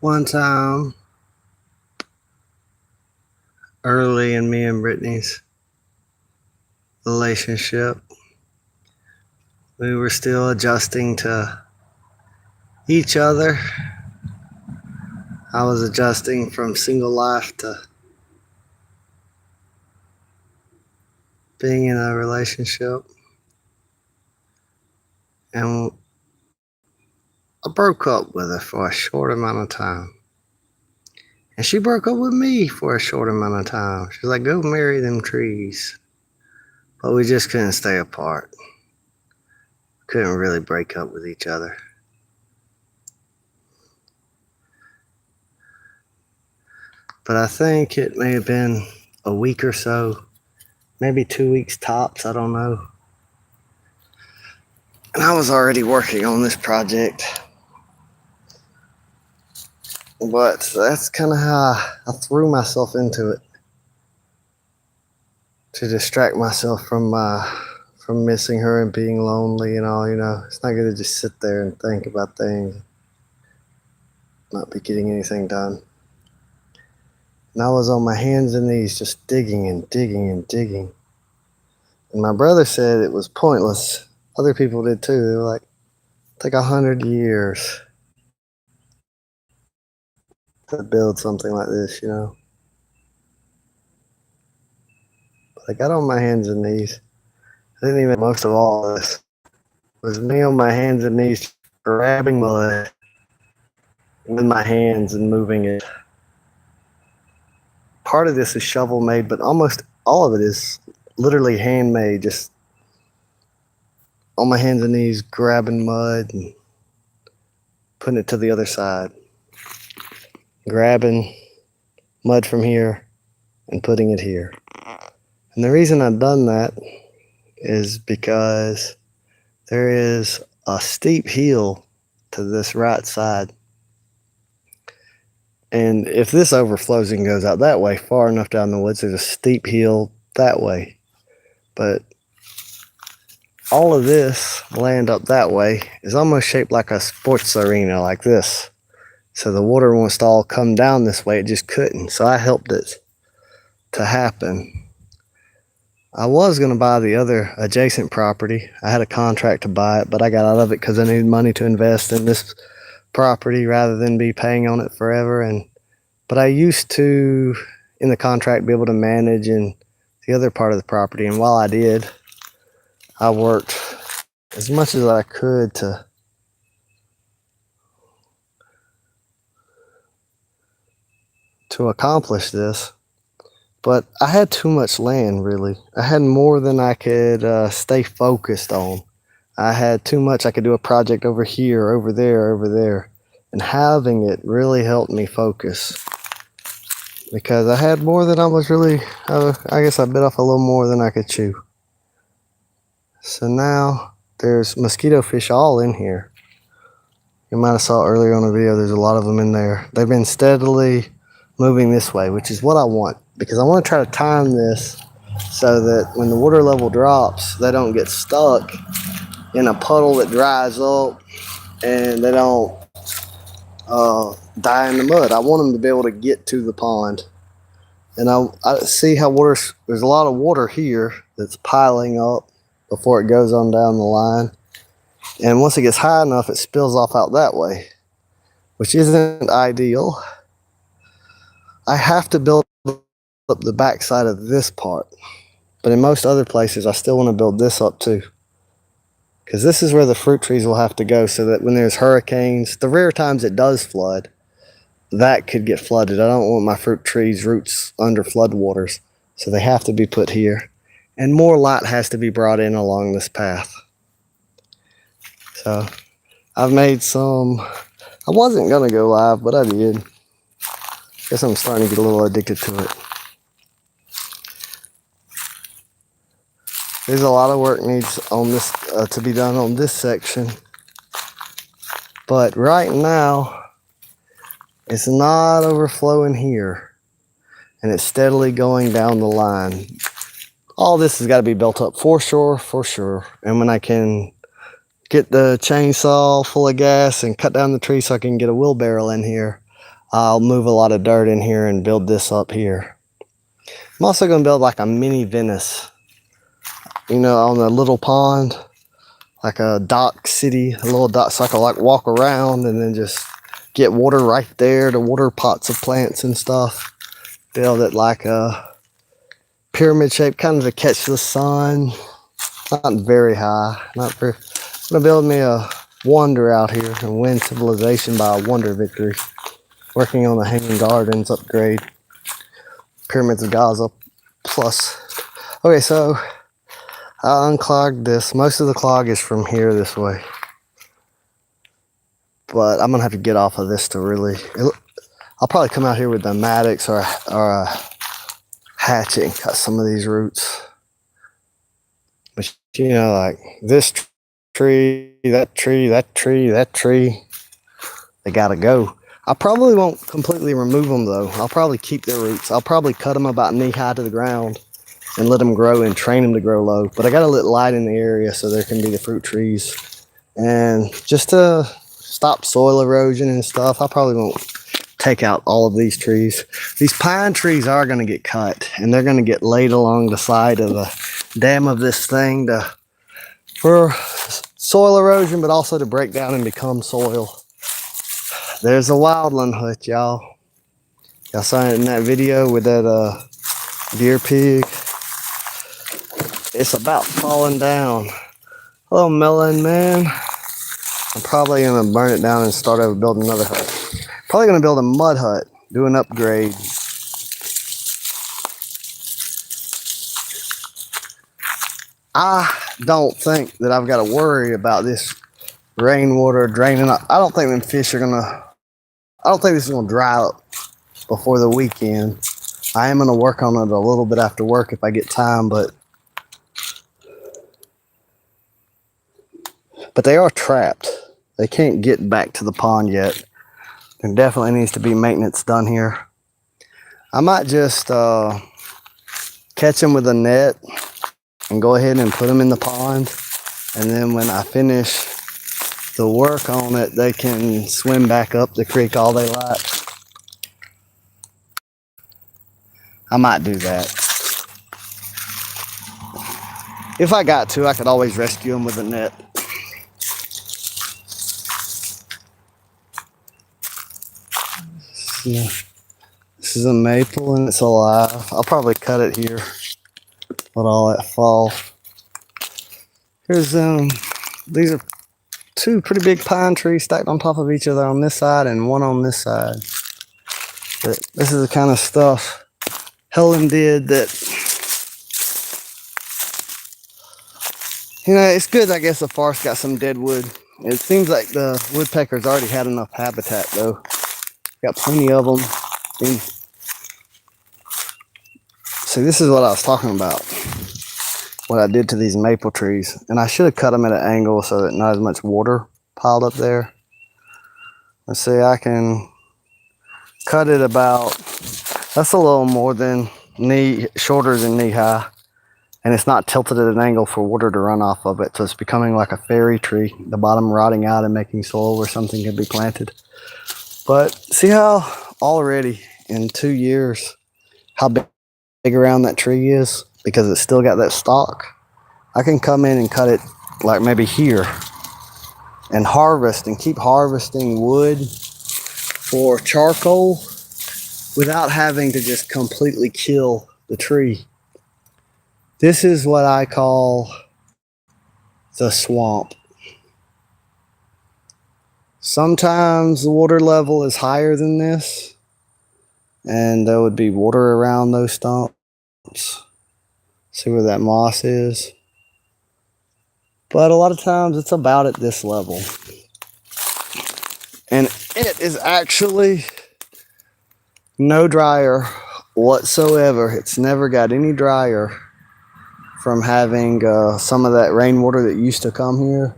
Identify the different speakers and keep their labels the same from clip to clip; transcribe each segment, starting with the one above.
Speaker 1: One time, early in me and Brittany's relationship, we were still adjusting to each other. I was adjusting from single life to being in a relationship. And I broke up with her for a short amount of time. And she broke up with me for a short amount of time. She was like, go marry them trees. But we just couldn't stay apart. Couldn't really break up with each other. But I think it may have been a week or so, maybe 2 weeks tops, I don't know. And I was already working on this project. But that's kind of how I threw myself into it, to distract myself from missing her and being lonely and all. It's not good to just sit there and think about things, not be getting anything done. And I was on my hands and knees just digging and digging and digging. And my brother said it was pointless. Other people did too. They were like, take 100 years to build something like this, But I got on my hands and knees. I didn't even most of all of this. It was me on my hands and knees grabbing mud with my hands and moving it. Part of this is shovel made, but almost all of it is literally handmade, just on my hands and knees grabbing mud and putting it to the other side. Grabbing mud from here and putting it here. And the reason I've done that is because there is a steep hill to this right side. And if this overflows and goes out that way, far enough down the woods, there's a steep hill that way. But all of this land up that way is almost shaped like a sports arena like this. So the water wants to all come down this way. It just couldn't. So I helped it to happen. I was going to buy the other adjacent property. I had a contract to buy it, but I got out of it because I needed money to invest in this property rather than be paying on it forever. But I used to, in the contract, be able to manage in the other part of the property. And while I did, I worked as much as I could to accomplish this. But I had too much land, really. I had more than I could stay focused on. I had too much. I could do a project over here, over there, over there. And having it really helped me focus. Because I had more than I was really, I guess I bit off a little more than I could chew. So now there's mosquito fish all in here. You might have saw earlier on the video, there's a lot of them in there. They've been steadily moving this way, which is what I want. Because I want to try to time this so that when the water level drops, they don't get stuck in a puddle that dries up and they don't die in the mud. I want them to be able to get to the pond. And I see how there's a lot of water here that's piling up before it goes on down the line. And once it gets high enough, it spills off out that way, which isn't ideal. I have to build up the backside of this part. But in most other places, I still want to build this up too. Because this is where the fruit trees will have to go so that when there's hurricanes, the rare times it does flood, that could get flooded. I don't want my fruit trees' roots under floodwaters. So they have to be put here. And more light has to be brought in along this path. So I've made some. I wasn't going to go live, but I did. Guess I'm starting to get a little addicted to it. There's a lot of work needs on this to be done on this section. But right now, it's not overflowing here. And it's steadily going down the line. All this has got to be built up for sure. And when I can get the chainsaw full of gas and cut down the tree so I can get a wheelbarrow in here, I'll move a lot of dirt in here and build this up here. I'm also going to build like a mini Venice, you know, on a little pond, like a dock city, a little dock, so I can like walk around and then just get water right there to water pots of plants and stuff. Build it like a pyramid shape, kind of to catch the sun. Not very high, not very. I'm gonna build me a wonder out here and win civilization by a wonder victory. Working on the Hanging Gardens upgrade. Pyramids of Gaza plus. Okay, so I unclogged this. Most of the clog is from here this way. But I'm gonna have to get off of this to really. I'll probably come out here with the Maddox or a hatchet and cut some of these roots. But you know, like this tree, that tree, that tree, that tree, they gotta go. I probably won't completely remove them though. I'll probably keep their roots. I'll probably cut them about knee high to the ground and let them grow and train them to grow low. But I gotta let light in the area so there can be the fruit trees. And just to stop soil erosion and stuff, I probably won't take out all of these trees. These pine trees are gonna get cut and they're gonna get laid along the side of the dam of this thing for soil erosion, but also to break down and become soil. There's a wildland hut, y'all. Y'all saw it in that video with that deer pig. It's about falling down. Hello, Melon Man. I'm probably gonna burn it down and start over building another hut. Probably gonna build a mud hut, do an upgrade. I don't think that I've got to worry about this rainwater draining. I don't think them fish are gonna. I don't think this is gonna dry up before the weekend. I am gonna work on it a little bit after work if I get time, but they are trapped. They can't get back to the pond yet. There definitely needs to be maintenance done here. I might just catch them with a net and go ahead and put them in the pond, and then when I finish the work on it, they can swim back up the creek all they like. I might do that. If I got to, I could always rescue them with a net. Yeah. This is a maple and it's alive. I'll probably cut it here. Let all that fall. Here's these are two pretty big pine trees stacked on top of each other on this side and one on this side. But this is the kind of stuff Helen did that, you know, it's good. I guess the forest got some dead wood. It seems like the woodpeckers already had enough habitat though. Got plenty of them. See, this is what I was talking about. What I did to these maple trees. And I should have cut them at an angle so that not as much water piled up there. Let's see, I can cut it about, that's a little more than shorter than knee high. And it's not tilted at an angle for water to run off of it. So it's becoming like a fairy tree. The bottom rotting out and making soil where something can be planted. But see how already in 2 years, how big around that tree is? Because it's still got that stalk. I can come in and cut it like maybe here and harvest and keep harvesting wood for charcoal without having to just completely kill the tree. This is what I call the swamp. Sometimes the water level is higher than this, and there would be water around those stumps. See where that moss is? But a lot of times it's about at this level. And it is actually no drier whatsoever. It's never got any drier from having some of that rainwater that used to come here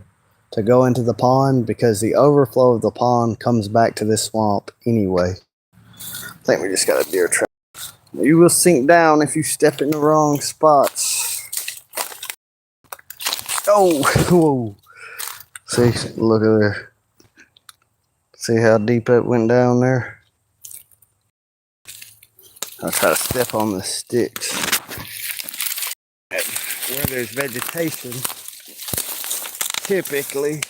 Speaker 1: to go into the pond, because the overflow of the pond comes back to this swamp anyway. I think we just got a deer trap. You will sink down if you step in the wrong spots. Oh, whoa. See, look at there. See how deep it went down there? I'll try to step on the sticks. Where there's vegetation, typically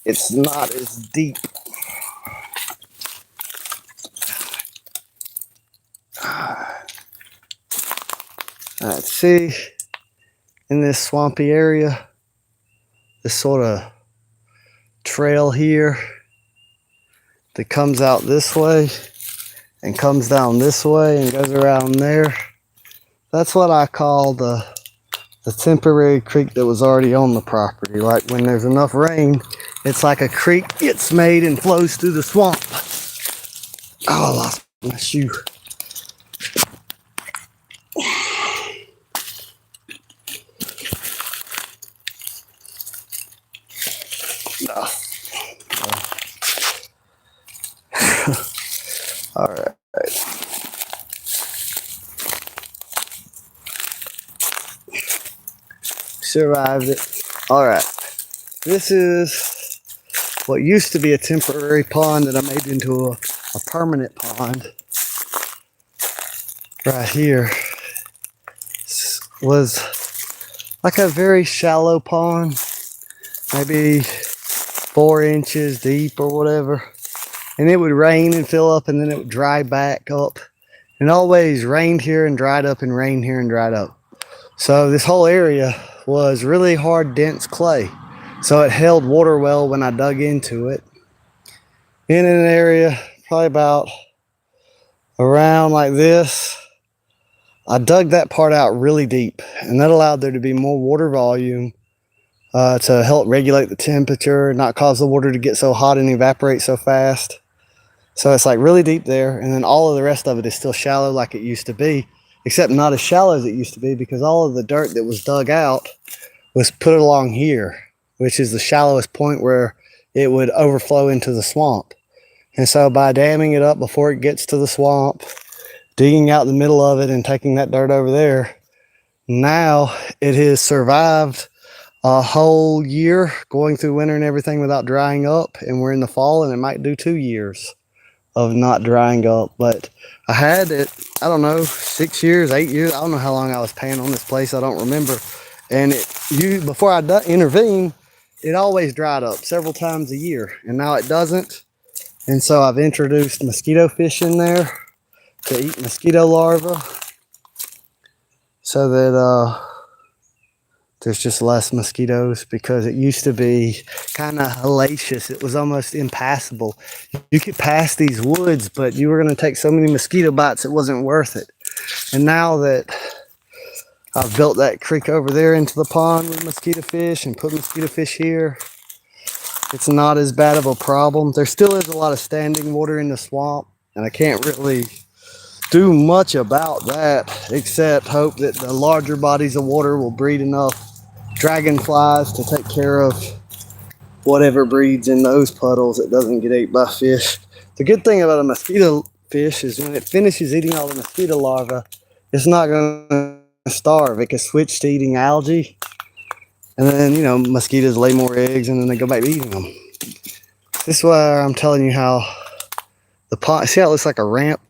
Speaker 1: it's not as deep. Alright, see, in this swampy area, this sort of trail here that comes out this way and comes down this way and goes around there. That's what I call the temporary creek that was already on the property. Like when there's enough rain, it's like a creek gets made and flows through the swamp. Oh, I lost my shoe. No. All right. Survived it. All right. This is what used to be a temporary pond that I made into a permanent pond. Right here was like a very shallow pond, maybe 4 inches deep or whatever. And it would rain and fill up, and then it would dry back up. And it always rained here and dried up and rained here and dried up. So this whole area was really hard, dense clay. So it held water well when I dug into it. In an area probably about around like this, I dug that part out really deep, and that allowed there to be more water volume to help regulate the temperature, not cause the water to get so hot and evaporate so fast. So it's like really deep there, and then all of the rest of it is still shallow like it used to be, except not as shallow as it used to be, because all of the dirt that was dug out was put along here, which is the shallowest point where it would overflow into the swamp. And so by damming it up before it gets to the swamp, digging out the middle of it and taking that dirt over there, now it has survived a whole year going through winter and everything without drying up, and we're in the fall, and it might do 2 years of not drying up. But I had it, I don't know, 6 years, 8 years, I don't know how long I was paying on this place, I don't remember. And before I intervened, it always dried up several times a year, and now it doesn't. And so I've introduced mosquito fish in there to eat mosquito larvae, so that there's just less mosquitoes, because it used to be kind of hellacious. It was almost impassable. You could pass these woods, but you were going to take so many mosquito bites it wasn't worth it. And now that I've built that creek over there into the pond with mosquito fish and put mosquito fish here, it's not as bad of a problem. There still is a lot of standing water in the swamp, and I can't really do much about that except hope that the larger bodies of water will breed enough dragonflies to take care of whatever breeds in those puddles that doesn't get ate by fish. The good thing about a mosquito fish is when it finishes eating all the mosquito larvae, it's not going to starve. It can switch to eating algae, and then, you know, mosquitoes lay more eggs, and then they go back to eating them. This is why I'm telling you how the pond, see how it looks like a ramp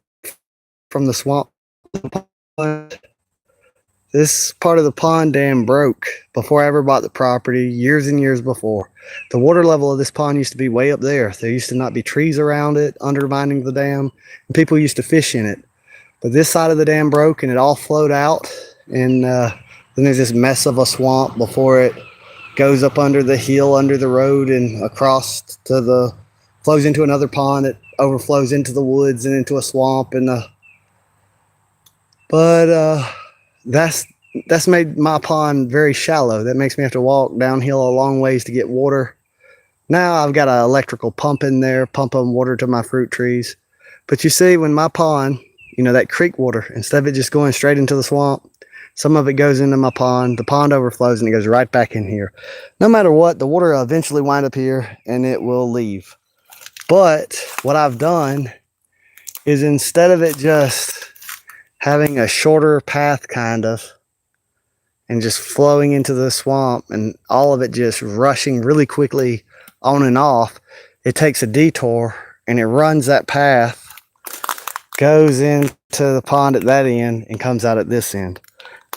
Speaker 1: from the swamp? This part of the pond dam broke before I ever bought the property, years and years before. The water level of this pond used to be way up there. There used to not be trees around it, undermining the dam, and people used to fish in it. But this side of the dam broke, and it all flowed out, and then there's this mess of a swamp before it goes up under the hill, under the road, and across to flows into another pond. It overflows into the woods and into a swamp, and that's made my pond very shallow. That makes me have to walk downhill a long ways to get water. Now I've got an electrical pump in there, pumping water to my fruit trees. But you see, when my pond, you know, that creek water, instead of it just going straight into the swamp, some of it goes into my pond, the pond overflows, and it goes right back in here. No matter what, the water will eventually wind up here, and it will leave. But what I've done is, instead of it just having a shorter path kind of, and just flowing into the swamp and all of it just rushing really quickly on and off, it takes a detour, and it runs that path, goes into to the pond at that end and comes out at this end.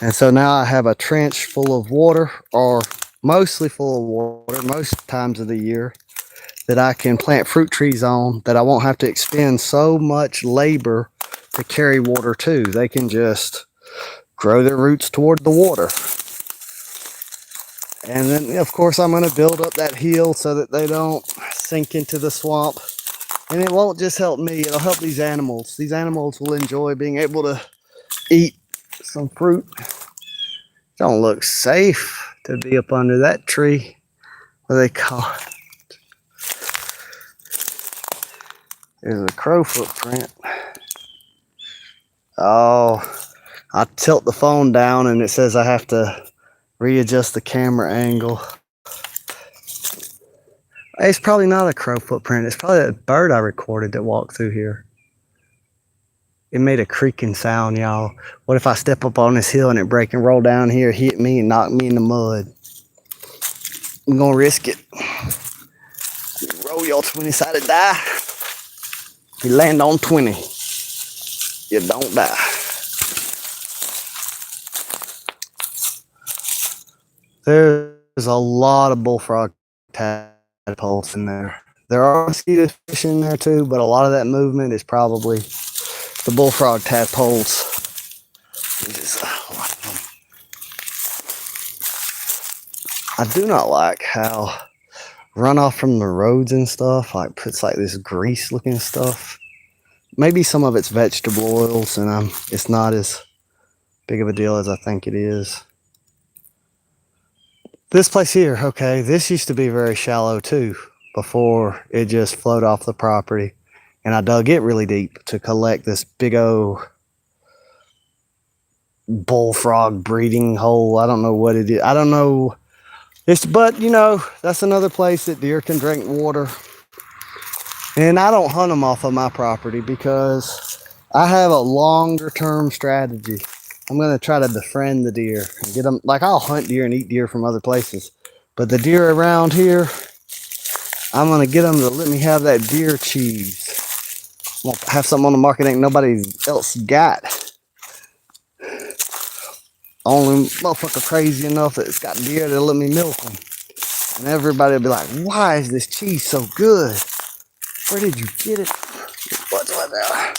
Speaker 1: And so now I have a trench full of water, or mostly full of water most times of the year, that I can plant fruit trees on, that I won't have to expend so much labor to carry water to. They can just grow their roots toward the water. And then, of course, I'm going to build up that hill so that they don't sink into the swamp. And it won't just help me, it'll help these animals. These animals will enjoy being able to eat some fruit. Don't look safe to be up under that tree. What do they call it? There's a crow footprint. Oh, I tilt the phone down and it says I have to readjust the camera angle. It's probably not a crow footprint. It's probably that bird I recorded that walked through here. It made a creaking sound, y'all. What if I step up on this hill and it break and roll down here, hit me and knock me in the mud? I'm gonna risk it. Roll your 20-sided die. You land on 20. You don't die. There's a lot of bullfrog tadpoles in there. There are mosquito fish in there too, but a lot of that movement is probably the bullfrog tadpoles. There's a lot of them. I do not like how runoff from the roads and stuff like puts like this grease looking stuff. Maybe some of it's vegetable oils and it's not as big of a deal as I think it is. This place here, okay, this used to be very shallow too before it just flowed off the property. And I dug it really deep to collect this big old bullfrog breeding hole. I don't know what it is. I don't know. But you know, that's another place that deer can drink water. And I don't hunt them off of my property because I have a longer term strategy. I'm going to try to befriend the deer and get them. Like, I'll hunt deer and eat deer from other places, but the deer around here, I'm going to get them to let me have that deer cheese. I'm going to have something on the market ain't nobody else got. Only motherfucker crazy enough that it's got deer that'll let me milk them. And everybody will be like, why is this cheese so good? Where did you get it? What's that?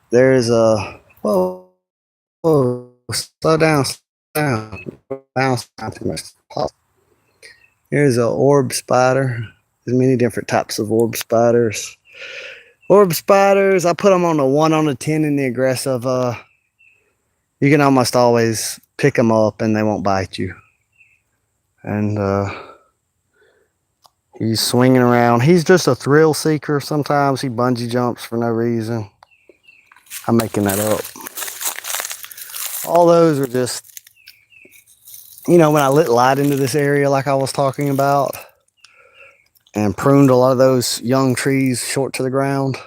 Speaker 1: There's a, whoa, slow down, bounce down too much. Here's an orb spider. There's many different types of orb spiders. Orb spiders, I put them on the 1 on the 10 in the aggressive. You can almost always pick them up and they won't bite you. And he's swinging around. He's just a thrill seeker. Sometimes he bungee jumps for no reason. I'm making that up. All those are just, you know, when I lit light into this area like I was talking about and pruned a lot of those young trees short to the ground,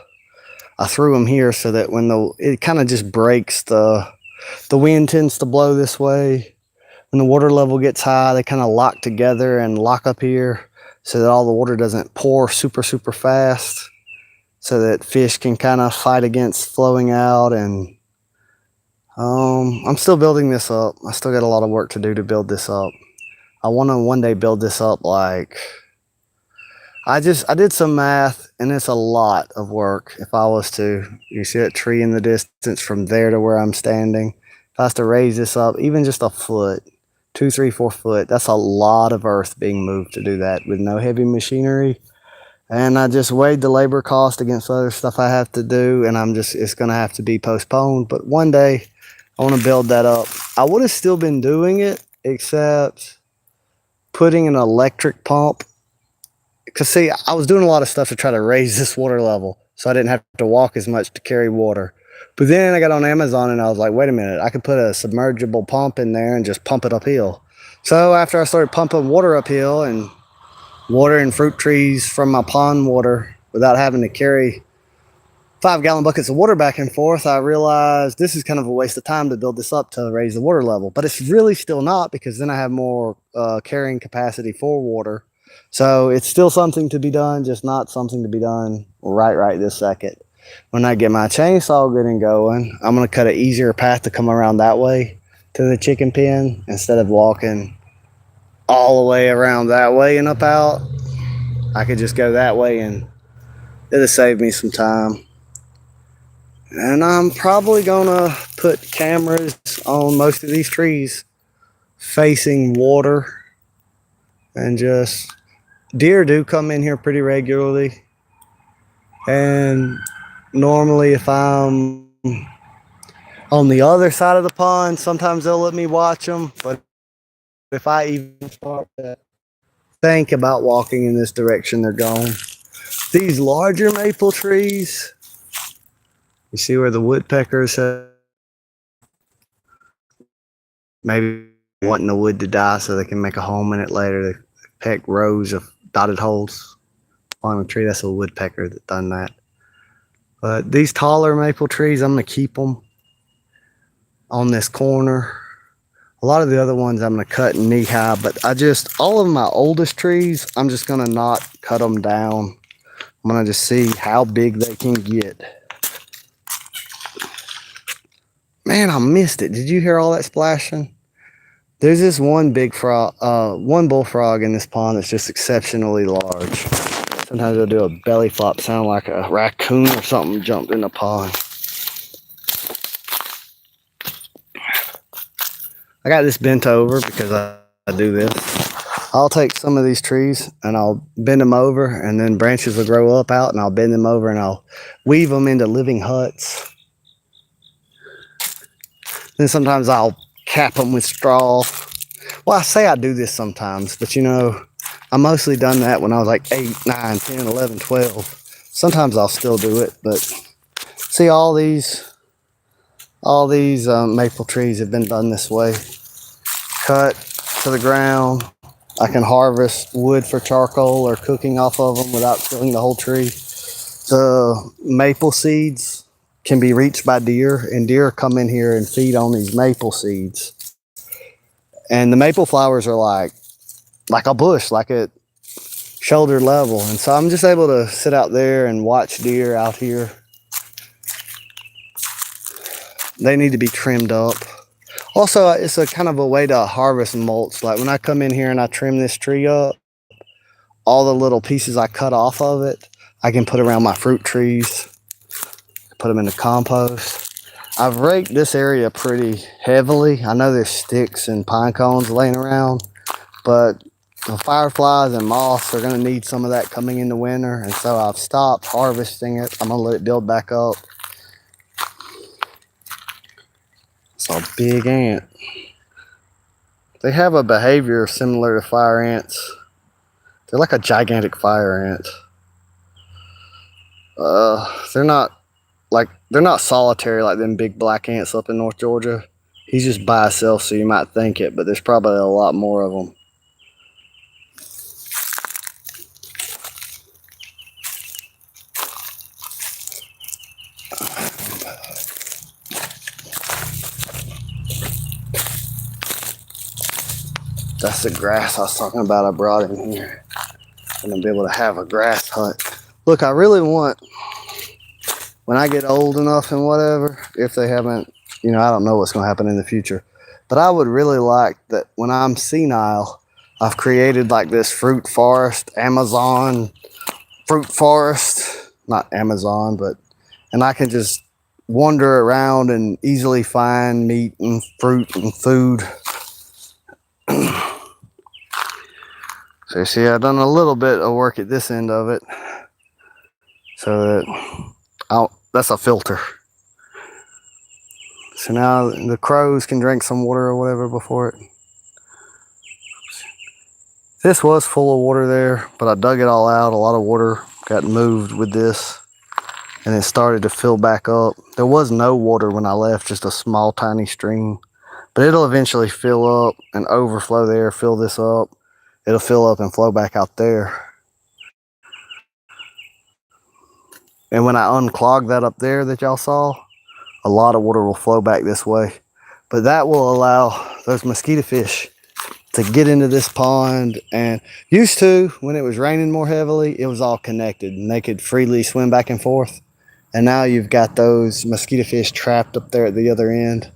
Speaker 1: I threw them here so that when it kind of just breaks, the wind tends to blow this way. When the water level gets high, they kind of lock together and lock up here so that all the water doesn't pour super, super fast, so that fish can kind of fight against flowing out. And I'm still building this up. I still got a lot of work to do to build this up. I want to one day build this up like, I did some math and it's a lot of work. If I was to, you see that tree in the distance from there to where I'm standing, if I was to raise this up even just a foot, 2, 3, 4 foot, that's a lot of earth being moved to do that with no heavy machinery. And I just weighed the labor cost against other stuff I have to do, and it's going to have to be postponed. But one day, I want to build that up. I would have still been doing it, except putting an electric pump. Because, see, I was doing a lot of stuff to try to raise this water level, so I didn't have to walk as much to carry water. But then I got on Amazon, and I was like, wait a minute, I could put a submergible pump in there and just pump it uphill. So after I started pumping water uphill and watering fruit trees from my pond water without having to carry 5-gallon buckets of water back and forth, I realized this is kind of a waste of time to build this up to raise the water level. But it's really still not, because then I have more carrying capacity for water. So it's still something to be done, just not something to be done right this second. When I get my chainsaw good and going, I'm going to cut an easier path to come around that way to the chicken pen instead of walking all the way around that way and up out. I could just go that way and it'll save me some time. And I'm probably gonna put cameras on most of these trees facing water, and just deer do come in here pretty regularly. And normally if I'm on the other side of the pond, sometimes they'll let me watch them. But if I even start to think about walking in this direction, they're gone. These larger maple trees, you see where the woodpeckers have maybe wanting the wood to die so they can make a home in it later. They peck rows of dotted holes on the tree. That's a woodpecker that done that. But these taller maple trees, I'm going to keep them on this corner. A lot of the other ones I'm going to cut knee high, but all of my oldest trees, I'm just going to not cut them down. I'm going to just see how big they can get. Man, I missed it. Did you hear all that splashing? There's this one big frog, one bullfrog in this pond that's just exceptionally large. Sometimes they'll do a belly flop sound like a raccoon or something jumped in the pond. I got this bent over because I do this. I'll take some of these trees and I'll bend them over, and then branches will grow up out, and I'll bend them over and I'll weave them into living huts. Then sometimes I'll cap them with straw. Well, I say I do this sometimes, but you know, I mostly done that when I was like 8, 9, 10, 11, 12. Sometimes I'll still do it, but see, all these maple trees have been done this way. Cut to the ground. I can harvest wood for charcoal or cooking off of them without killing the whole tree. The maple seeds can be reached by deer, and deer come in here and feed on these maple seeds. And the maple flowers are like a bush, like at shoulder level. And so I'm just able to sit out there and watch deer out here. They need to be trimmed up. Also, it's a kind of a way to harvest mulch. Like when I come in here and I trim this tree up, all the little pieces I cut off of it, I can put around my fruit trees, put them in the compost. I've raked this area pretty heavily. I know there's sticks and pine cones laying around, but the fireflies and moths are going to need some of that coming in the winter, and so I've stopped harvesting it. I'm going to let it build back up. It's a big ant. They have a behavior similar to fire ants. They're like a gigantic fire ant. They're not solitary like them big black ants up in North Georgia. He's just by himself, so you might think it, but there's probably a lot more of them. That's the grass I was talking about I brought in here. I'm gonna be able to have a grass hut. Look, I really want, when I get old enough and whatever, if they haven't, you know, I don't know what's gonna happen in the future, but I would really like that when I'm senile, I've created like this fruit forest, Amazon fruit forest, not Amazon, but, and I can just wander around and easily find meat and fruit and food. So you see, I've done a little bit of work at this end of it, so that that's a filter. So now the crows can drink some water or whatever before it. This was full of water there, but I dug it all out. A lot of water got moved with this, and it started to fill back up. There was no water when I left, just a small tiny stream, but it'll eventually fill up and overflow there, fill this up. It'll fill up and flow back out there. And when I unclog that up there that y'all saw, a lot of water will flow back this way. But that will allow those mosquito fish to get into this pond. And used to, when it was raining more heavily, it was all connected and they could freely swim back and forth. And now you've got those mosquito fish trapped up there at the other end.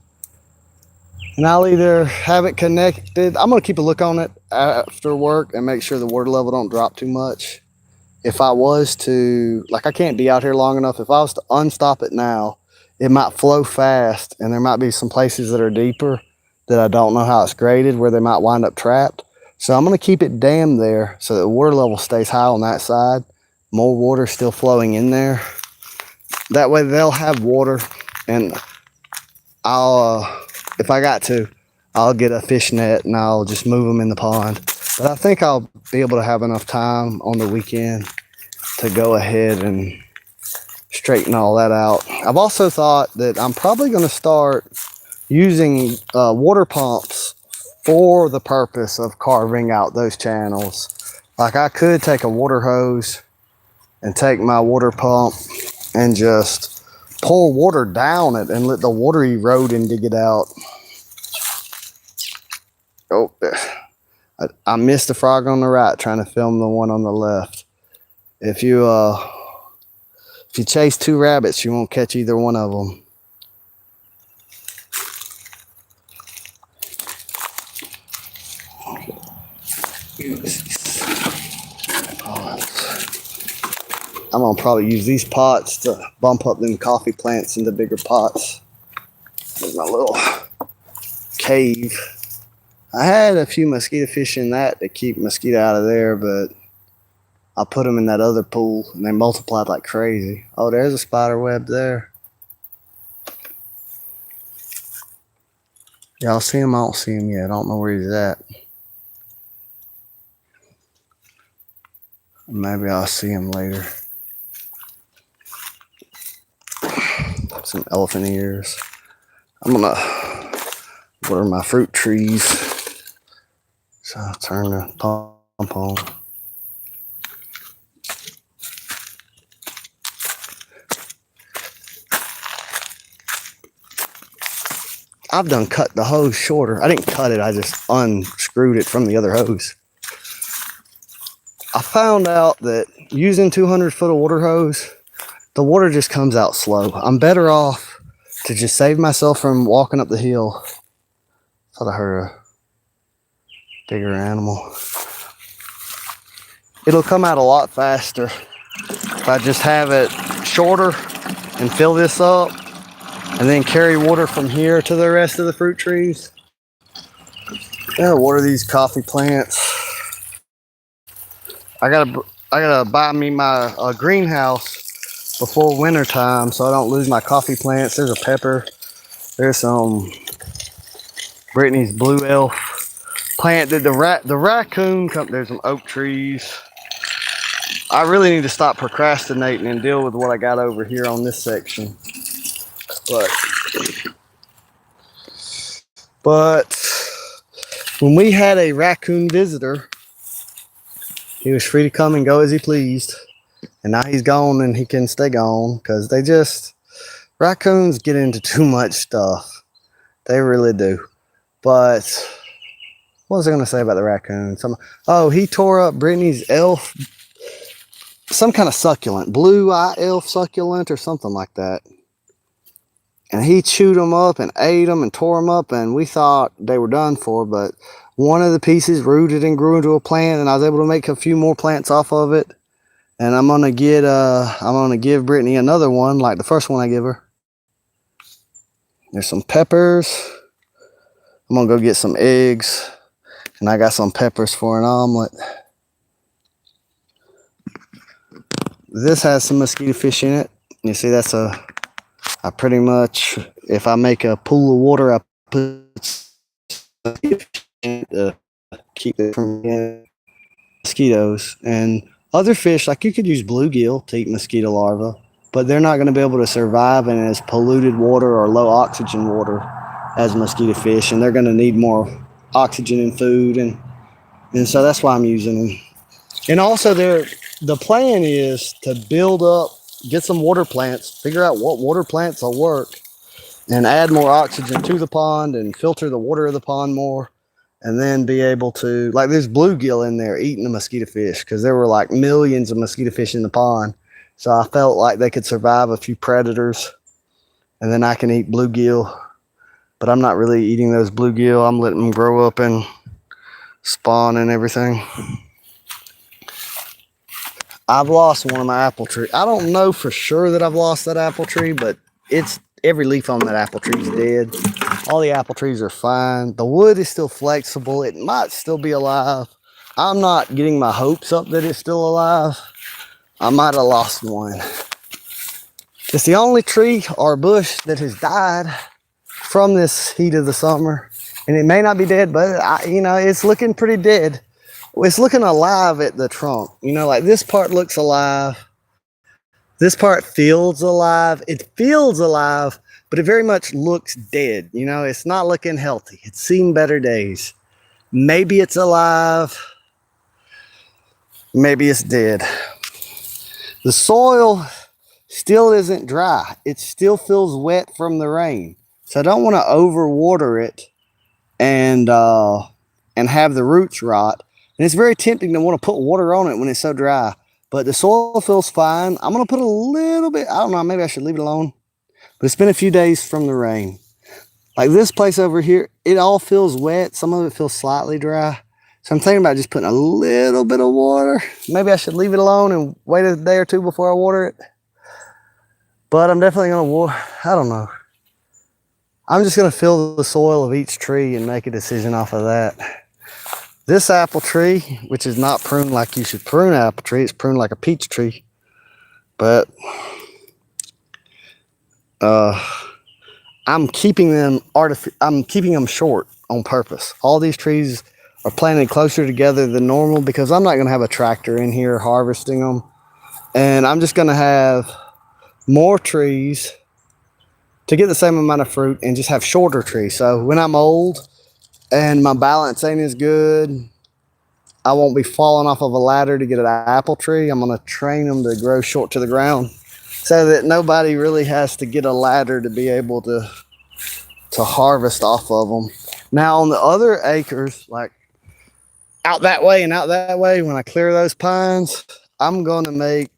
Speaker 1: And I'll either have it connected. I'm going to keep a look on it after work and make sure the water level don't drop too much. If I was to, like, I can't be out here long enough. If I was to unstop it now, it might flow fast and there might be some places that are deeper that I don't know how it's graded where they might wind up trapped. So I'm going to keep it dammed there so that the water level stays high on that side. More water still flowing in there. That way they'll have water, and I'll, if I got to, I'll get a fish net and I'll just move them in the pond. But I think I'll be able to have enough time on the weekend to go ahead and straighten all that out. I've also thought that I'm probably going to start using water pumps for the purpose of carving out those channels. Like, I could take a water hose and take my water pump and just pour water down it and let the water erode and dig it out. Oh, I missed the frog on the right trying to film the one on the left. If you chase two rabbits, you won't catch either one of them. I'm gonna probably use these pots to bump up them coffee plants into bigger pots. There's my little cave. I had a few mosquito fish in that to keep mosquito out of there, but I put them in that other pool and they multiplied like crazy. Oh, there's a spider web there. Y'all see him? I don't see him yet. I don't know where he's at. Maybe I'll see him later. Some elephant ears. I'm gonna water my fruit trees. So I'll turn the pump on. I've done cut the hose shorter. I didn't cut it, I just unscrewed it from the other hose. I found out that using 200 foot of water hose, the water just comes out slow. I'm better off to just save myself from walking up the hill. Thought I heard a bigger animal. It'll come out a lot faster if I just have it shorter and fill this up and then carry water from here to the rest of the fruit trees. Yeah, water these coffee plants. I gotta buy me my greenhouse before winter time so I don't lose my coffee plants. There's a pepper. There's some Brittany's blue elf plant. The raccoon come. There's some oak trees. I really need to stop procrastinating and deal with what I got over here on this section. But when we had a raccoon visitor, he was free to come and go as he pleased. And now he's gone and he can stay gone because raccoons get into too much stuff. They really do. But what was I going to say about the raccoon? He tore up Brittany's elf, some kind of succulent, blue eye elf succulent or something like that. And he chewed them up and ate them and tore them up, and we thought they were done for, but one of the pieces rooted and grew into a plant, and I was able to make a few more plants off of it. And I'm gonna give Brittany another one, like the first one I give her. There's some peppers. I'm gonna go get some eggs, and I got some peppers for an omelet. This has some mosquito fish in it. You see, I pretty much, if I make a pool of water, I put mosquito fish in it to keep it from getting mosquitoes. And other fish, like you could use bluegill to eat mosquito larvae, but they're not going to be able to survive in as polluted water or low oxygen water as mosquito fish, and they're going to need more oxygen and food, and so that's why I'm using them. And also, the plan is to build up, get some water plants, figure out what water plants will work, and add more oxygen to the pond and filter the water of the pond more. and then be able to, like, there's bluegill in there eating the mosquito fish because there were like millions of mosquito fish in the pond. So I felt like they could survive a few predators, and then I can eat bluegill. But I'm not really eating those bluegill. I'm letting them grow up and spawn and everything. I've lost one of my apple trees. I don't know for sure that I've lost that apple tree, but it's every leaf on that apple tree is dead. All the apple trees are fine. The wood is still flexible. It might still be alive. I'm not getting my hopes up that it's still alive. I might have lost one. It's the only tree or bush that has died from this heat of the summer. And it may not be dead, but it's looking pretty dead. It's looking alive at the trunk. Like this part looks alive. This part feels alive. It feels alive, but it very much looks dead. It's not looking healthy. It's seen better days. Maybe it's alive. Maybe it's dead. The soil still isn't dry. It still feels wet from the rain. So I don't want to overwater it and have the roots rot. And it's very tempting to want to put water on it when it's so dry. But the soil feels fine. I'm going to put a little bit, I don't know, maybe I should leave it alone. But it's been a few days from the rain. Like this place over here, it all feels wet. Some of it feels slightly dry. So I'm thinking about just putting a little bit of water. Maybe I should leave it alone and wait a day or two before I water it. But I'm definitely going to water, I don't know. I'm just going to feel the soil of each tree and make a decision off of that. This apple tree, which is not pruned like you should prune an apple tree, it's pruned like a peach tree. But I'm keeping them short on purpose. All these trees are planted closer together than normal because I'm not going to have a tractor in here harvesting them. And I'm just going to have more trees to get the same amount of fruit and just have shorter trees. So when I'm old and my balance ain't as good, I won't be falling off of a ladder to get an apple tree. I'm going to train them to grow short to the ground so that nobody really has to get a ladder to be able to harvest off of them. Now on the other acres, like out that way and out that way, when I clear those pines, I'm going to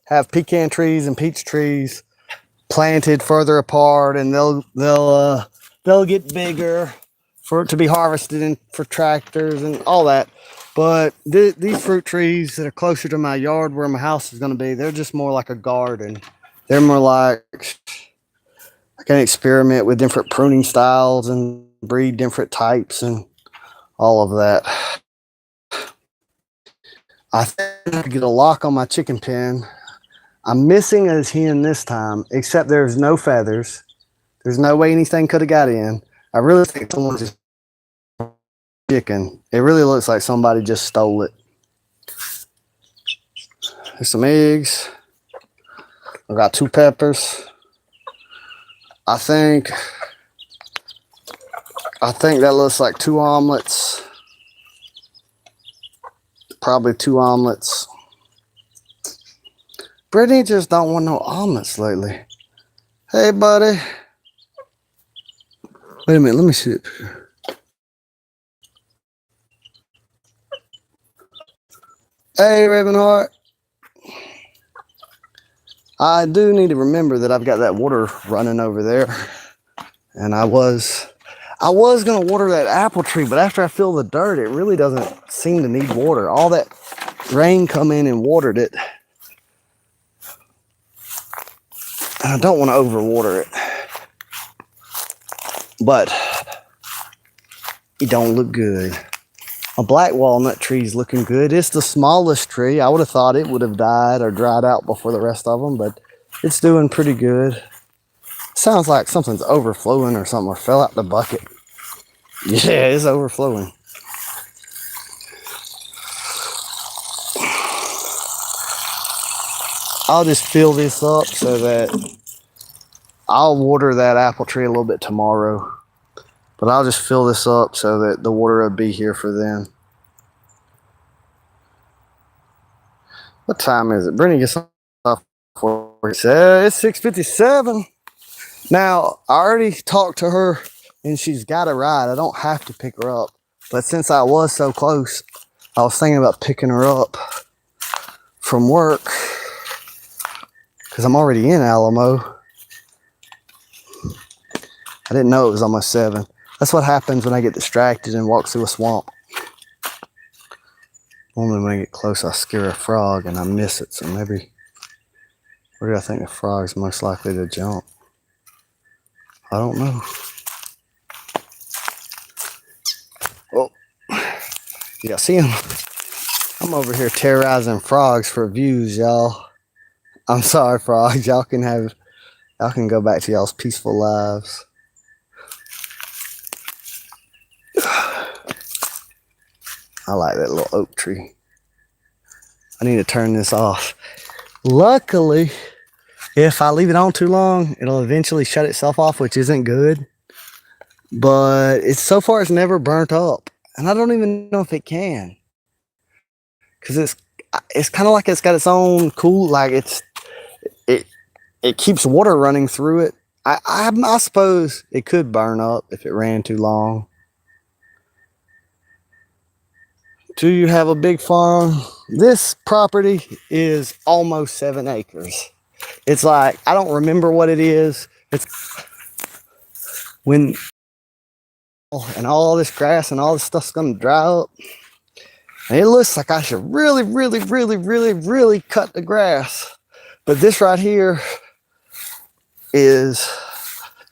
Speaker 1: have pecan trees and peach trees planted further apart, and they'll get bigger for it to be harvested and for tractors and all that. But these fruit trees that are closer to my yard where my house is going to be, they're just more like a garden. They're more like I can experiment with different pruning styles and breed different types and all of that. I think I get a lock on my chicken pen. I'm missing a hen this time, except there's no feathers. There's no way anything could have got in. I really think someone just chicken. It really looks like somebody just stole it. There's some eggs. I got 2 peppers. I think that looks like 2 omelets. Probably 2 omelets. Brittany just don't want no omelets lately. Hey, buddy. Wait a minute, let me see it. Hey, Ravenheart. I do need to remember that I've got that water running over there. And I was going to water that apple tree, but after I feel the dirt, it really doesn't seem to need water. All that rain come in and watered it. And I don't want to overwater it. But it don't look good. A black walnut tree is looking good. It's the smallest tree. I would have thought it would have died or dried out before the rest of them, but it's doing pretty good. Sounds like something's overflowing or something, or fell out the bucket. Yeah, it's overflowing. I'll just fill this up so that I'll water that apple tree a little bit tomorrow. But I'll just fill this up so that the water will be here for then. What time is it? Brittany gets off for it's 6:57. Now, I already talked to her and she's got a ride. I don't have to pick her up. But since I was so close, I was thinking about picking her up from work because I'm already in Alamo. I didn't know it was almost 7. That's what happens when I get distracted and walk through a swamp. Normally when I get close, I scare a frog and I miss it. So maybe, where do I think the frog's most likely to jump? I don't know. Oh, yeah, see him? I'm over here terrorizing frogs for views, y'all. I'm sorry, frogs. Y'all can go back to y'all's peaceful lives. I like that little oak tree. I need to turn this off. Luckily, if I leave it on too long, it'll eventually shut itself off, which isn't good. But so far it's never burnt up. And I don't even know if it can. Because it's kind of like it's got its own cool, like it keeps water running through it. I suppose it could burn up if it ran too long. Do you have a big farm? This property is almost 7 acres. It's like, I don't remember what it is. It's when, and all this grass and all this stuff's gonna dry up. And it looks like I should really, really, really, really, really cut the grass. But this right here is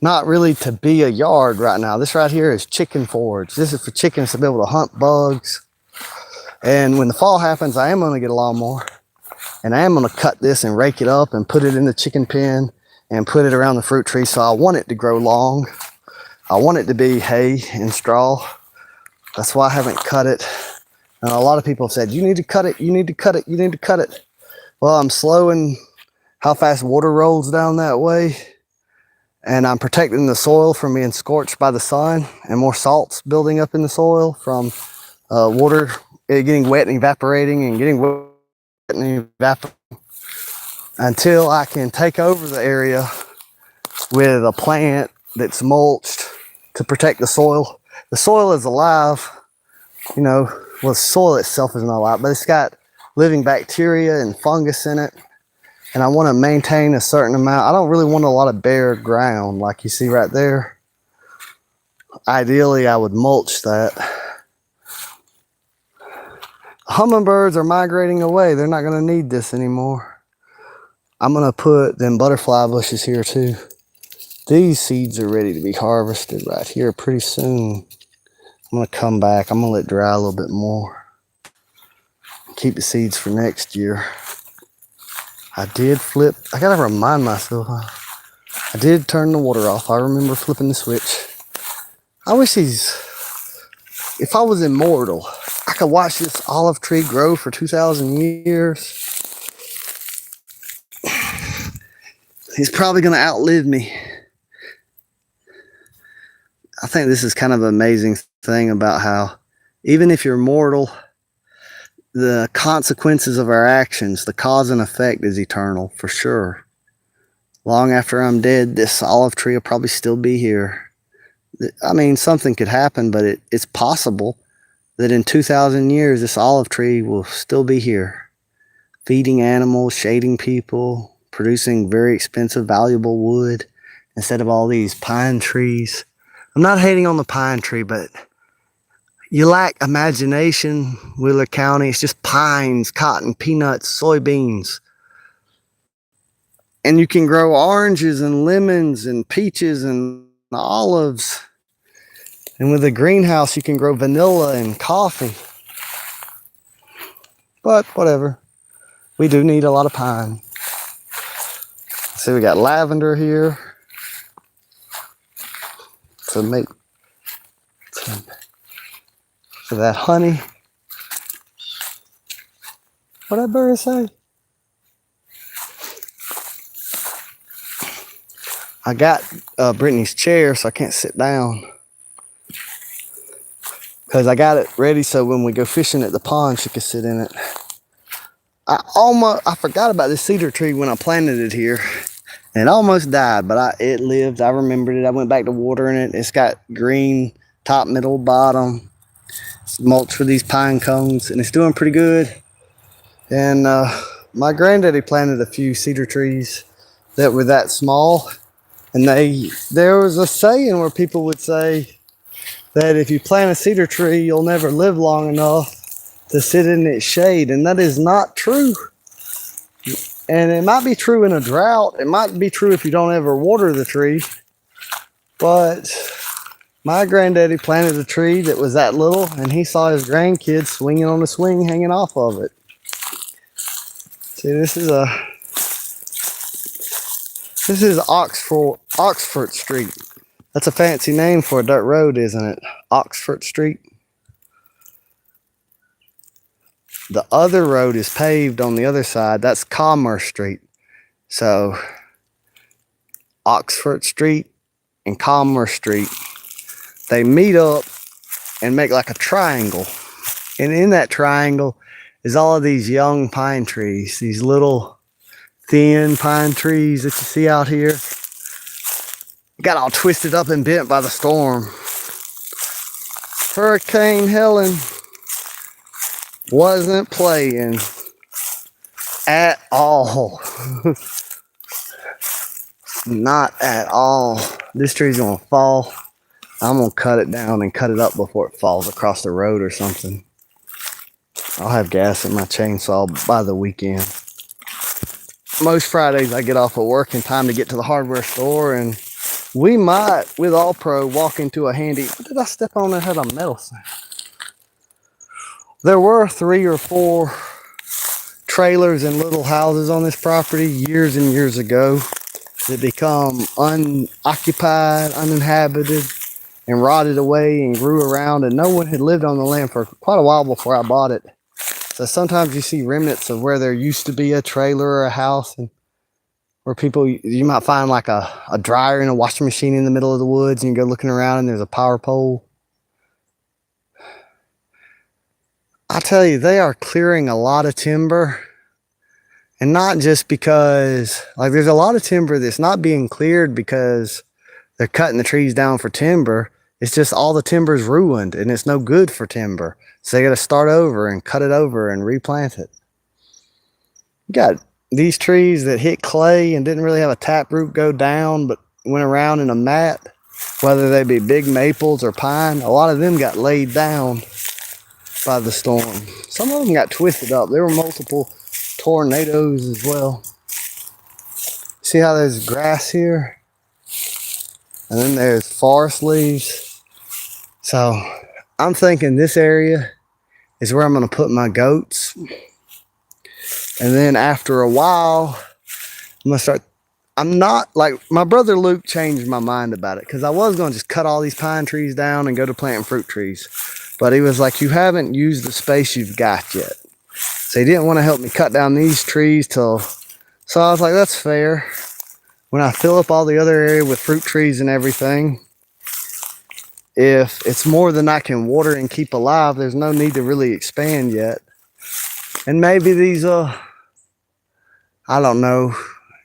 Speaker 1: not really to be a yard right now. This right here is chicken forage. This is for chickens to be able to hunt bugs. And when the fall happens, I am gonna get a lawnmower. And I am gonna cut this and rake it up and put it in the chicken pen and put it around the fruit tree. So I want it to grow long. I want it to be hay and straw. That's why I haven't cut it. And a lot of people have said, you need to cut it, you need to cut it, you need to cut it. Well, I'm slowing how fast water rolls down that way. And I'm protecting the soil from being scorched by the sun and more salts building up in the soil from water getting wet and evaporating and getting wet and evaporating until I can take over the area with a plant that's mulched to protect the soil. The soil is alive, you know, well, the soil itself is not alive, but it's got living bacteria and fungus in it. And I want to maintain a certain amount. I don't really want a lot of bare ground like you see right there. Ideally, I would mulch that. Hummingbirds are migrating away. They're not going to need this anymore. I'm going to put them butterfly bushes here too. These seeds are ready to be harvested right here pretty soon. I'm going to come back. I'm going to let it dry a little bit more. Keep the seeds for next year. I did flip. I got to remind myself. I did turn the water off. I remember flipping the switch. I wish if I was immortal, I could watch this olive tree grow for 2,000 years. He's probably going to outlive me. I think this is kind of an amazing thing about how even if you're mortal, the consequences of our actions, the cause and effect is eternal for sure. Long after I'm dead, this olive tree will probably still be here. I mean, something could happen, but it's possible that in 2,000 years, this olive tree will still be here, feeding animals, shading people, producing very expensive, valuable wood instead of all these pine trees. I'm not hating on the pine tree, but you lack imagination, Wheeler County. It's just pines, cotton, peanuts, soybeans. And you can grow oranges and lemons and peaches and olives. And with a greenhouse, you can grow vanilla and coffee. But whatever. We do need a lot of pine. See, we got lavender here to make for that honey. What'd that bird say? I got Brittany's chair, so I can't sit down. Because I got it ready so when we go fishing at the pond, she could sit in it. I forgot about this cedar tree when I planted it here. And it almost died, but it lived. I remembered it. I went back to watering it. It's got green top, middle, bottom. mulch for these pine cones, and it's doing pretty good. And my granddaddy planted a few cedar trees that were that small, and there was a saying where people would say that if you plant a cedar tree, you'll never live long enough to sit in its shade, and that is not true. And it might be true in a drought. It might be true if you don't ever water the tree. But my granddaddy planted a tree that was that little, and he saw his grandkids swinging on the swing hanging off of it. See, this is Oxford Street. That's a fancy name for a dirt road, isn't it? Oxford Street. The other road is paved on the other side. That's Commerce Street. So Oxford Street and Commerce Street, they meet up and make like a triangle. And in that triangle is all of these young pine trees, these little thin pine trees that you see out here. Got all twisted up and bent by the storm. Hurricane Helen wasn't playing at all. Not at all. This tree's gonna fall. I'm gonna cut it down and cut it up before it falls across the road or something. I'll have gas in my chainsaw by the weekend. Most Fridays I get off of work in time to get to the hardware store, and we might, with All Pro, walk into a handy... What did I step on that had a metal sign? There were 3 or 4 trailers and little houses on this property years and years ago that become unoccupied, uninhabited, and rotted away and grew around, and no one had lived on the land for quite a while before I bought it. So sometimes you see remnants of where there used to be a trailer or a house, and where people, you might find like a dryer and a washing machine in the middle of the woods, and you go looking around and there's a power pole. I tell you, they are clearing a lot of timber, and not just because, like, there's a lot of timber that's not being cleared because they're cutting the trees down for timber. It's just all the timber's ruined and it's no good for timber. So they got to start over and cut it over and replant it. You got these trees that hit clay and didn't really have a taproot go down, but went around in a mat, whether they be big maples or pine. A lot of them got laid down by the storm. Some of them got twisted up. There were multiple tornadoes as well. See how there's grass here? And then there's forest leaves. So I'm thinking this area is where I'm going to put my goats. And then after a while, I'm going to start. I'm not, like, my brother Luke changed my mind about it, because I was going to just cut all these pine trees down and go to planting fruit trees. But he was like, you haven't used the space you've got yet. So he didn't want to help me cut down these trees till. So I was like, that's fair. When I fill up all the other area with fruit trees and everything, if it's more than I can water and keep alive, there's no need to really expand yet. And maybe these, I don't know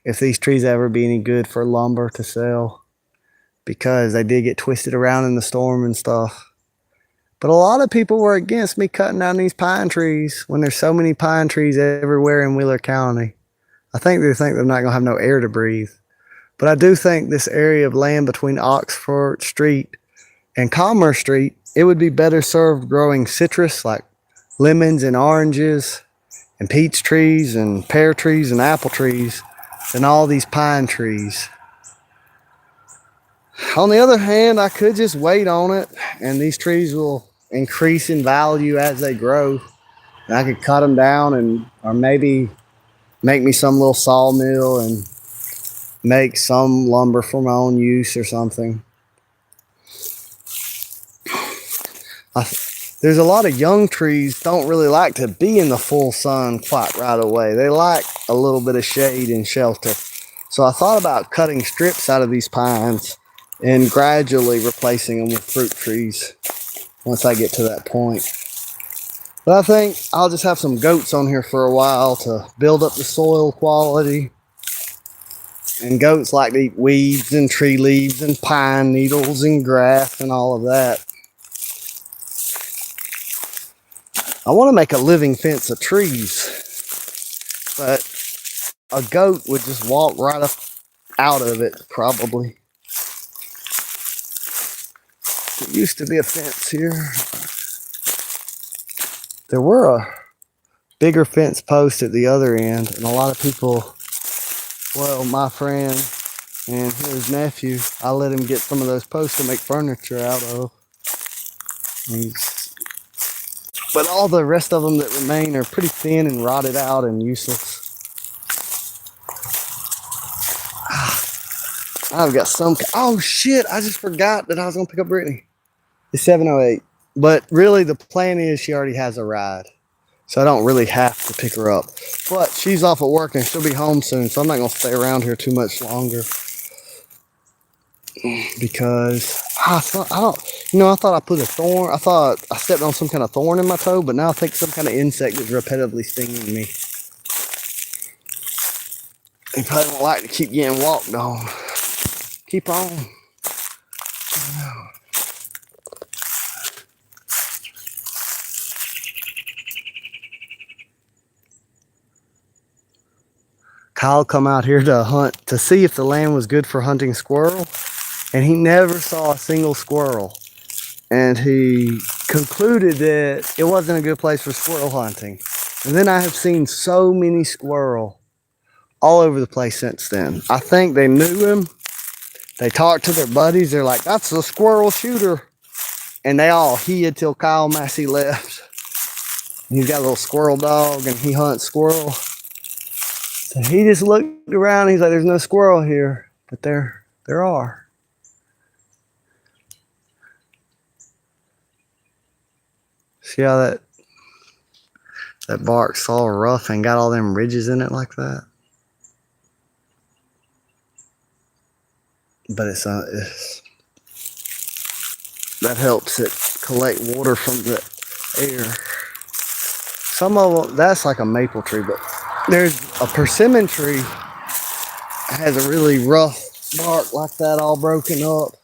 Speaker 1: if these trees ever be any good for lumber to sell, because they did get twisted around in the storm and stuff. But a lot of people were against me cutting down these pine trees when there's so many pine trees everywhere in Wheeler County. I think they think they're not going to have no air to breathe. But I do think this area of land between Oxford Street and Commerce Street, it would be better served growing citrus like lemons and oranges and peach trees and pear trees and apple trees than all these pine trees. On the other hand, I could just wait on it, and these trees will increase in value as they grow. And I could cut them down or maybe make me some little sawmill and make some lumber for my own use or something. There's a lot of young trees don't really like to be in the full sun quite right away. They like a little bit of shade and shelter. So I thought about cutting strips out of these pines and gradually replacing them with fruit trees once I get to that point. But I think I'll just have some goats on here for a while to build up the soil quality. And goats like to eat weeds and tree leaves and pine needles and grass and all of that. I want to make a living fence of trees, but a goat would just walk right up out of it, probably. There used to be a fence here. There were a bigger fence post at the other end, and a lot of people, well, my friend and his nephew, I let him get some of those posts to make furniture out of. But all the rest of them that remain are pretty thin and rotted out and useless. I've got some. Oh shit! I just forgot that I was gonna pick up Brittany. It's 7:08. But really, the plan is she already has a ride, so I don't really have to pick her up. But she's off at work and she'll be home soon, so I'm not gonna stay around here too much longer because I thought I put a thorn. I thought I stepped on some kind of thorn in my toe, but now I think some kind of insect is repetitively stinging me. They probably don't like to keep getting walked on. Keep on. Kyle come out here to hunt to see if the land was good for hunting squirrel, and he never saw a single squirrel. And he concluded that it wasn't a good place for squirrel hunting. And then I have seen so many squirrel all over the place since then. I think they knew him. They talked to their buddies. They're like, that's the squirrel shooter. And they all hid till Kyle Massey left. And he's got a little squirrel dog and he hunts squirrel. So he just looked around and he's like, there's no squirrel here. But there are. See how that bark's all rough and got all them ridges in it like that? But that helps it collect water from the air. Some of them, that's like a maple tree, but there's a persimmon tree that has a really rough bark like that, all broken up.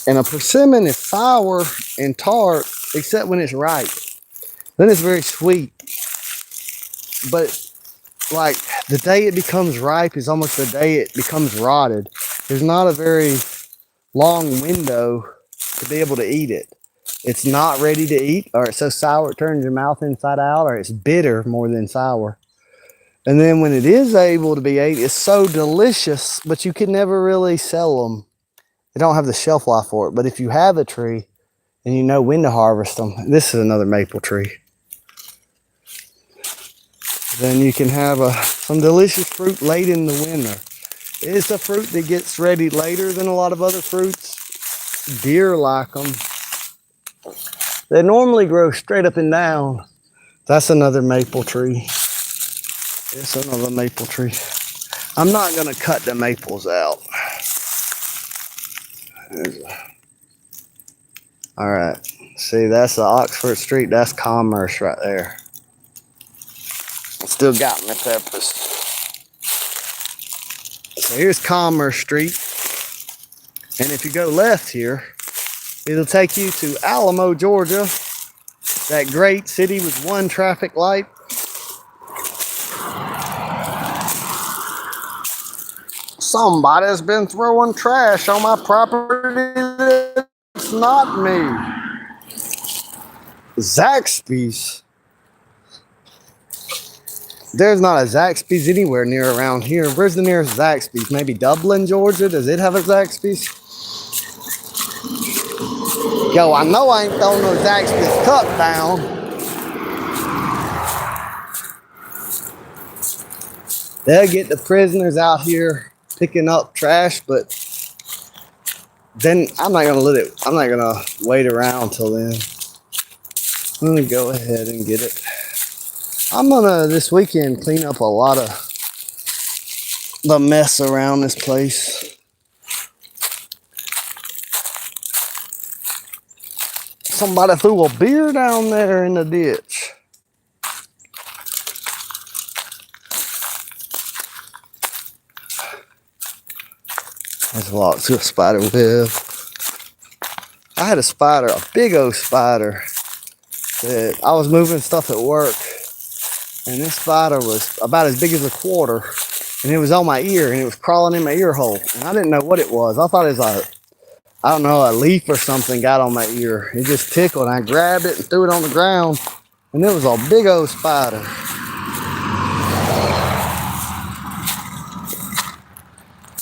Speaker 1: And a persimmon is sour and tart, except when it's ripe. Then it's very sweet. But like the day it becomes ripe is almost the day it becomes rotted. There's not a very long window to be able to eat it. It's not ready to eat, or it's so sour it turns your mouth inside out, or it's bitter more than sour. And then when it is able to be ate, it's so delicious, but you can never really sell them. They don't have the shelf life for it. But if you have a tree and you know when to harvest them, this is another maple tree, then you can have some delicious fruit late in the winter. It's a fruit that gets ready later than a lot of other fruits. Deer like them. They normally grow straight up and down. That's another maple tree. It's another maple tree. I'm not going to cut the maples out. All right. See, that's the Oxford Street. That's Commerce right there. Still got me peppers. So here's Commerce Street. And if you go left here, it'll take you to Alamo, Georgia. That great city with one traffic light. Somebody's been throwing trash on my property. It's not me. Zaxby's. There's not a Zaxby's anywhere near around here. Where's the nearest Zaxby's? Maybe Dublin, Georgia? Does it have a Zaxby's? Yo, I know I ain't throwing no Zaxby's cup down. They'll get the prisoners out here picking up trash, but then I'm not gonna wait around till then. I'm gonna go ahead and get it. I'm gonna this weekend clean up a lot of the mess around this place. Somebody threw a beer down there in the ditch. There's lots of spider web. I had a spider, a big old spider, that I was moving stuff at work, and this spider was about as big as a quarter, and it was on my ear, and it was crawling in my ear hole, and I didn't know what it was. I thought it was I don't know, a leaf or something got on my ear. It just tickled, and I grabbed it and threw it on the ground, and it was a big old spider.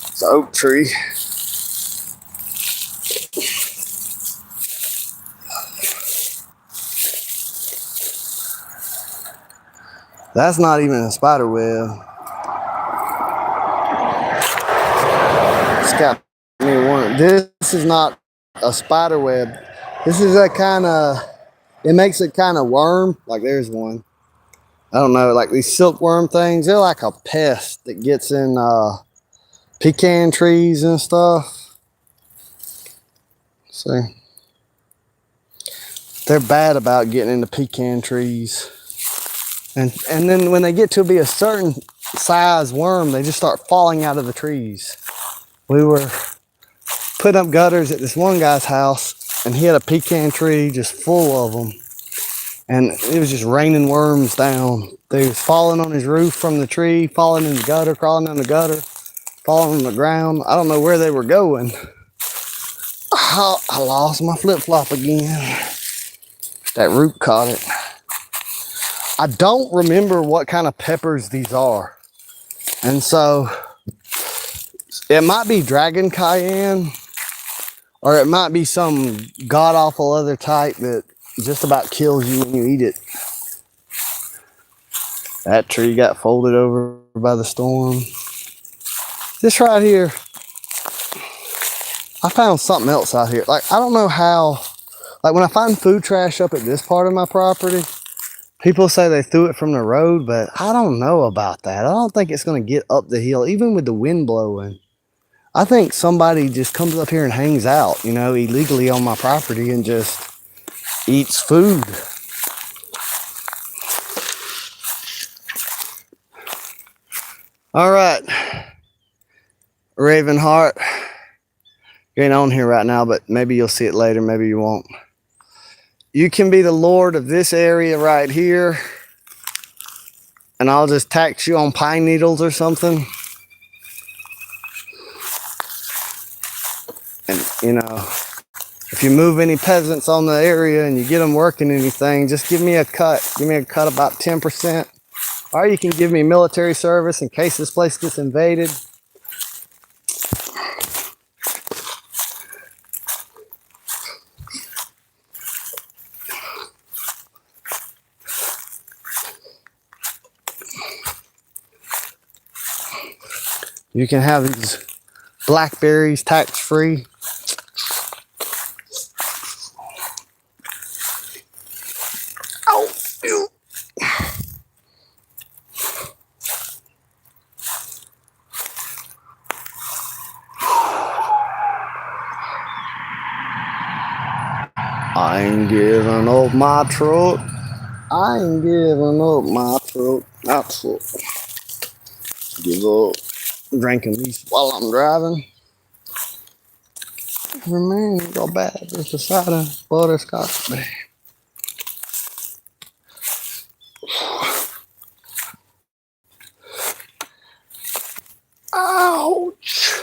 Speaker 1: It's an oak tree. That's not even a spider web. It's got me one. This is not a spider web. This is a kind of, it makes it kind of worm. Like there's one. I don't know, like these silkworm things. They're like a pest that gets in pecan trees and stuff. See? They're bad about getting into pecan trees. And then when they get to be a certain size worm, they just start falling out of the trees. We were putting up gutters at this one guy's house, and he had a pecan tree just full of them. And it was just raining worms down. They was falling on his roof from the tree, falling in the gutter, crawling down the gutter, falling on the ground. I don't know where they were going. Oh, I lost my flip-flop again. That root caught it. I don't remember what kind of peppers these are. And so it might be dragon cayenne, or it might be some god-awful other type that just about kills you when you eat it. That tree got folded over by the storm. This right here, I found something else out here. Like, I don't know how, like when I find food trash up at this part of my property, people say they threw it from the road, but I don't know about that. I don't think it's going to get up the hill, even with the wind blowing. I think somebody just comes up here and hangs out, you know, illegally on my property and just eats food. All right, Ravenheart, you ain't on here right now, but maybe you'll see it later, maybe you won't. You can be the lord of this area right here, and I'll just tax you on pine needles or something. And, you know, if you move any peasants on the area and you get them working anything, just give me a cut. Give me a cut about 10%. Or you can give me military service in case this place gets invaded. You can have these blackberries tax-free. Oh, ew. I ain't giving up my truck. I ain't giving up my truck. That's it. Give up drinking these while I'm driving. Man, go bad. Just a side of butterscotch. Ouch.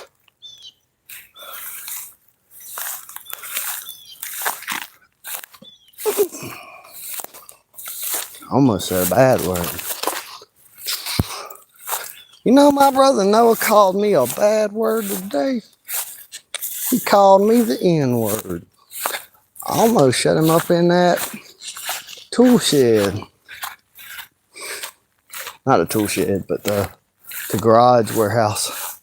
Speaker 1: Almost said a bad word. You know, my brother Noah called me a bad word today. He called me the N-word. I almost shut him up in that tool shed. Not a tool shed, but the garage warehouse.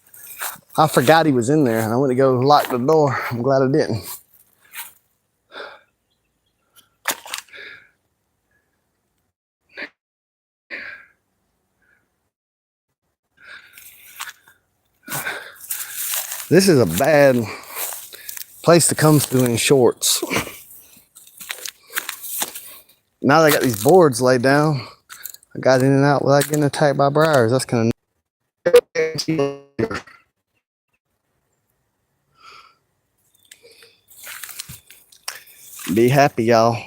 Speaker 1: I forgot he was in there, and I went to go lock the door. I'm glad I didn't. This is a bad place to come to in shorts. Now they got these boards laid down. I got in and out without getting attacked by briars. That's kind of... Be happy, y'all.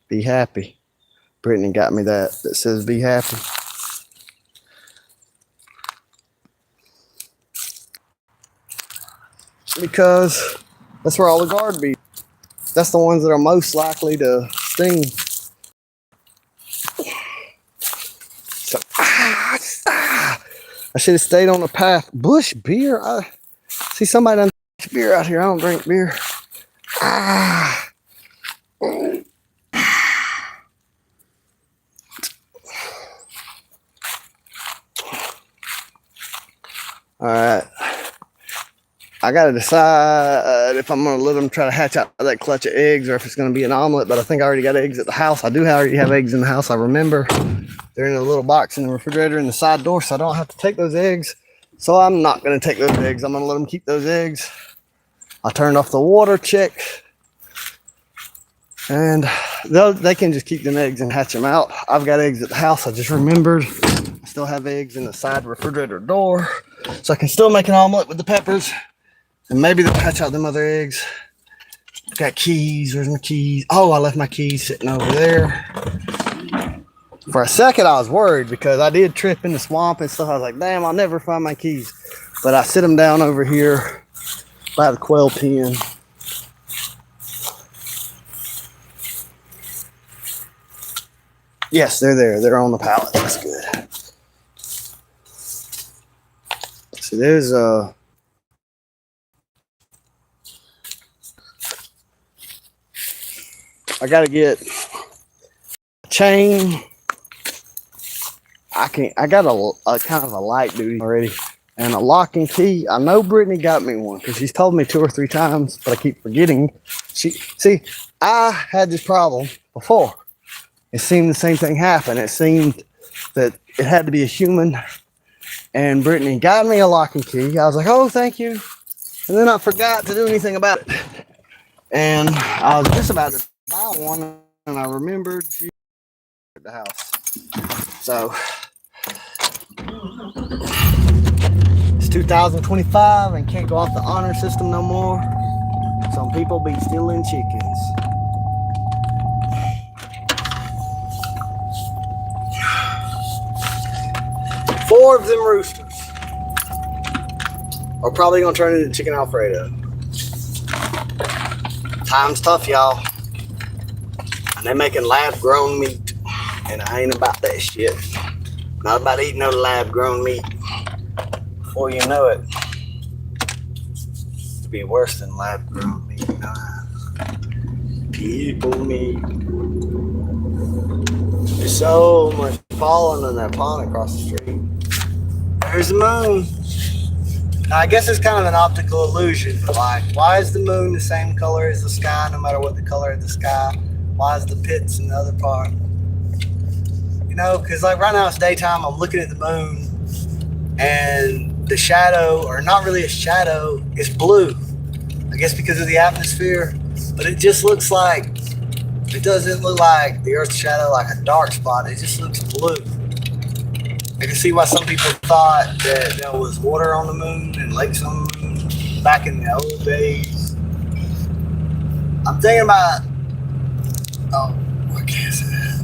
Speaker 1: Be happy. Brittany got me that says be happy. Because that's where all the guard bees. That's the ones that are most likely to sting. So, I should have stayed on the path. Bush beer. I see somebody done beer out here. I don't drink beer. All right. I got to decide if I'm going to let them try to hatch out that clutch of eggs or if it's going to be an omelet, but I think I already got eggs at the house. I do already have eggs in the house. I remember they're in a little box in the refrigerator in the side door, so I don't have to take those eggs. So I'm not going to take those eggs. I'm going to let them keep those eggs. I turned off the water check, and they can just keep them eggs and hatch them out. I've got eggs at the house. I just remembered I still have eggs in the side refrigerator door, so I can still make an omelet with the peppers. And maybe they'll hatch out them other eggs. Got keys. Where's my keys? Oh, I left my keys sitting over there. For a second, I was worried because I did trip in the swamp and stuff. I was like, damn, I'll never find my keys. But I sit them down over here by the quail pen. Yes, they're there. They're on the pallet. That's good. So there's I gotta get a chain. I got a kind of a light duty already, and a lock and key. I know Brittany got me one because she's told me 2 or 3 times, but I keep forgetting. I had this problem before. It seemed the same thing happened. It seemed that it had to be a human, and Brittany got me a lock and key. I was like, oh, thank you, and then I forgot to do anything about it, and I was just about to buy one, and I remembered she at the house. So it's 2025 and can't go off the honor system no more. Some people be stealing chickens. Four of them roosters are probably gonna turn into chicken Alfredo. Time's tough, y'all. And they're making lab-grown meat, and I ain't about that shit. Not about eating no lab-grown meat. Before you know it, it'll be worse than lab-grown meat. People meat. There's so much falling in that pond across the street. There's the moon. Now, I guess it's kind of an optical illusion. Like, why is the moon the same color as the sky, no matter what the color of the sky? Why is the pits in the other part? You know, because like right now it's daytime. I'm looking at the moon, and the shadow, or not really a shadow, is blue. I guess because of the atmosphere, but it just looks like, it doesn't look like the Earth's shadow, like a dark spot. It just looks blue. I can see why some people thought that there was water on the moon and lakes on the moon back in the old days. I'm thinking about, oh, what can I say?